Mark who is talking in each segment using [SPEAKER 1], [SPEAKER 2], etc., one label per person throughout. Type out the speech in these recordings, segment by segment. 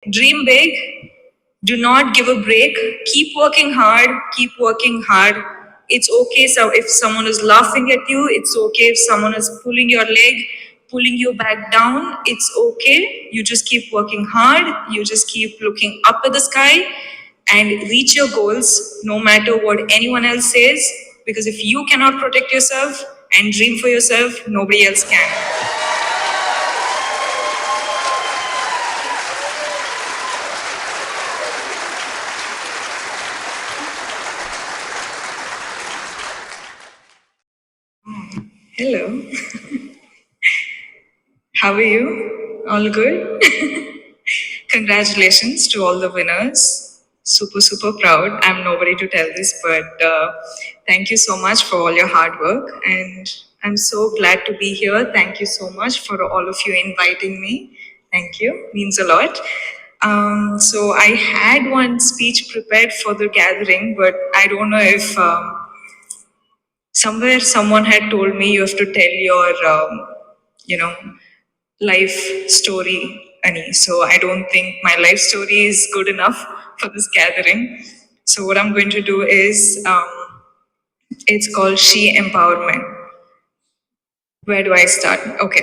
[SPEAKER 1] Dream big, do not give a break, keep working hard, keep working hard. It's okay so if someone is laughing at you, it's okay if someone is pulling your leg, pulling you back down, it's okay. You just keep working hard, you just keep looking up at the sky and reach your goals no matter what anyone else says, because if you cannot protect yourself and dream for yourself, nobody else can. Hello, how are you? All good? Congratulations to all the winners. Super, super proud. I'm nobody to tell this, but thank you so much for all your hard work. And I'm so glad to be here. Thank you so much for all of you inviting me. Thank you. Means a lot. So I had one speech prepared for the gathering, but I don't know if somewhere someone had told me you have to tell your, you know, life story, Ani. So I don't think my life story is good enough for this gathering. So what I'm going to do is, it's called She Empowerment. Where do I start? Okay.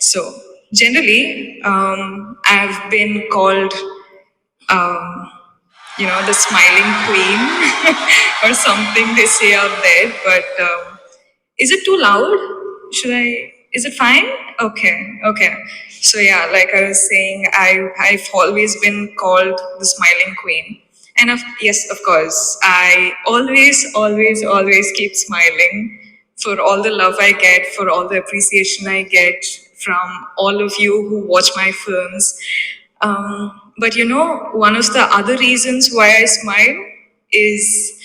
[SPEAKER 1] So generally, I've been called, um, the smiling queen or something they say out there. But is it too loud? Should I? Is it fine? Okay, okay. So yeah, like I was saying, I've always been called the smiling queen, and yes, of course, I always keep smiling for all the love I get, for all the appreciation I get from all of you who watch my films. But one of the other reasons why I smile is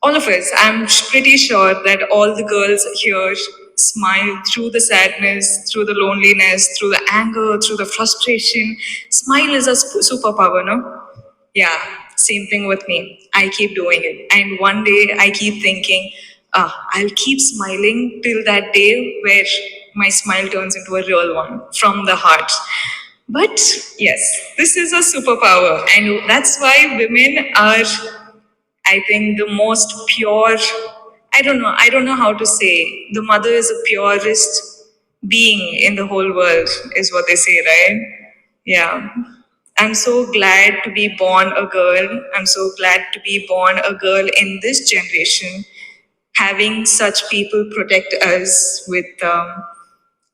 [SPEAKER 1] all of us. I'm pretty sure that all the girls here smile through the sadness, through the loneliness, through the anger, through the frustration. Smile is a superpower, no? Yeah, same thing with me. I keep doing it. And one day I keep thinking, I'll keep smiling till that day where my smile turns into a real one from the heart. But yes, this is a superpower, and that's why women are, I think, the most pure. I don't know how to say. The mother is the purest being in the whole world, is what they say, right? Yeah. I'm so glad to be born a girl. I'm so glad to be born a girl in this generation, having such people protect us with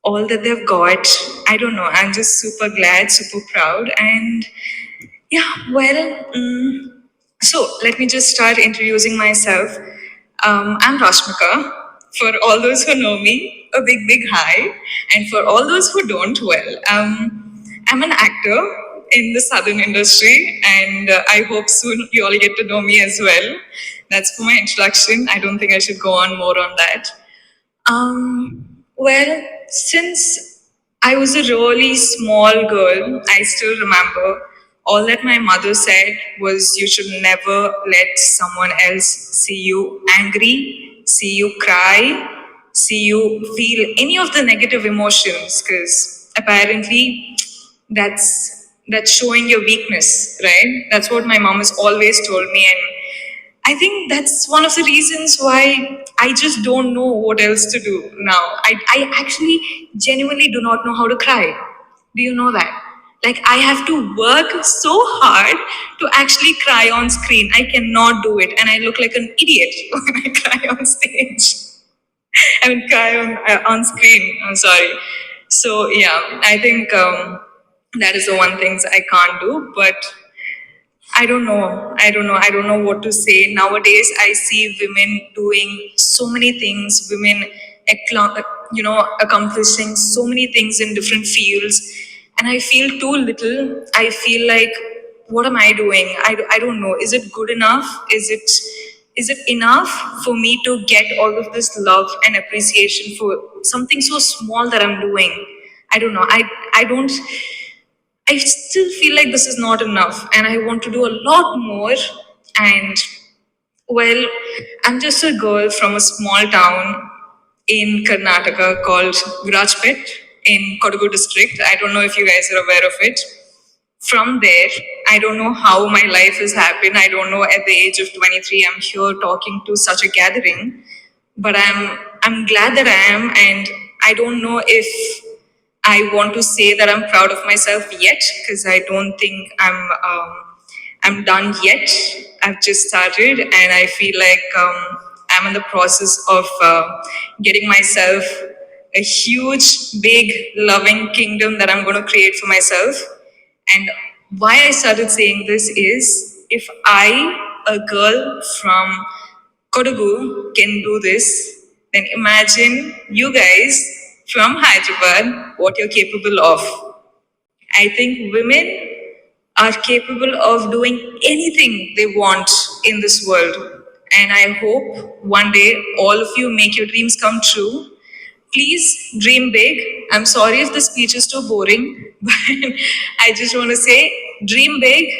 [SPEAKER 1] all that they've got. I don't know. I'm just super glad, super proud. And yeah, well, so let me just start introducing myself. I'm Rashmika. For all those who know me, a big, big hi. And for all those who don't, well, I'm an actor in the southern industry, and I hope soon you all get to know me as well. That's for my introduction. I don't think I should go on more on that. Well, since I was a really small girl, I still remember all that my mother said was you should never let someone else see you angry, see you cry, see you feel any of the negative emotions, because apparently that's showing your weakness, right? That's what my mom has always told me, and I think that's one of the reasons why I just don't know what else to do now. I actually genuinely do not know how to cry. Do you know that? Like, I have to work so hard to actually cry on screen. I cannot do it, and I look like an idiot when I cry on stage. I mean, cry on screen. I'm sorry. So yeah, I think that is the one things I can't do. But I don't know. I don't know what to say. Nowadays, I see women doing so many things, women, accomplishing so many things in different fields. And I feel too little. I feel like, what am I doing? I don't know. Is it good enough? Is it enough for me to get all of this love and appreciation for something so small that I'm doing? I don't know. I don't. I still feel like this is not enough and I want to do a lot more. And well, I'm just a girl from a small town in Karnataka called Virajpet in Kodagu district. I don't know if you guys are aware of it. from there, I don't know how my life has happened. I don't know at the age of 23, I'm here talking to such a gathering, but I'm glad that I am, and I don't know if I want to say that I'm proud of myself yet, because I don't think I'm done yet. I've just started, and I feel like I'm in the process of getting myself a huge, big, loving kingdom that I'm going to create for myself. And why I started saying this is, if I, a girl from Kodagu, can do this, then imagine you guys from Hyderabad what you're capable of. I think women are capable of doing anything they want in this world. And I hope one day all of you make your dreams come true. Please dream big. I'm sorry if the speech is too boring, but I just want to say dream big,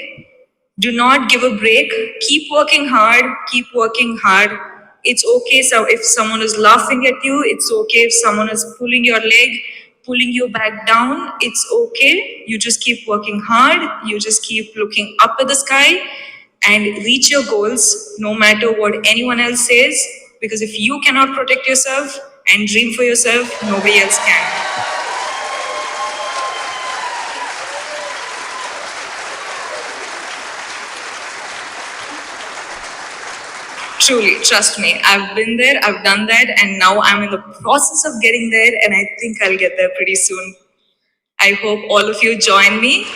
[SPEAKER 1] do not give a break. Keep working hard. Keep working hard. It's okay. So if someone is laughing at you, it's okay. If someone is pulling your leg, pulling you back down, it's okay. You just keep working hard. You just keep looking up at the sky and reach your goals no matter what anyone else says. Because if you cannot protect yourself and dream for yourself, nobody else can. Truly, trust me. I've been there, I've done that, and now I'm in the process of getting there, and I think I'll get there pretty soon. I hope all of you join me,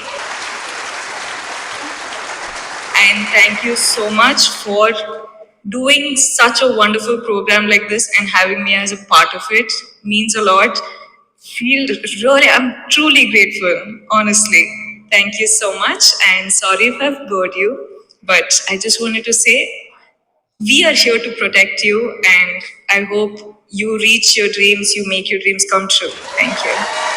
[SPEAKER 1] and thank you so much for doing such a wonderful program like this and having me as a part of it. Means a lot. Feel really, I'm truly grateful, honestly. Thank you so much, and sorry if I've bored you, but I just wanted to say we are here to protect you, and I hope you reach your dreams, you make your dreams come true. Thank you.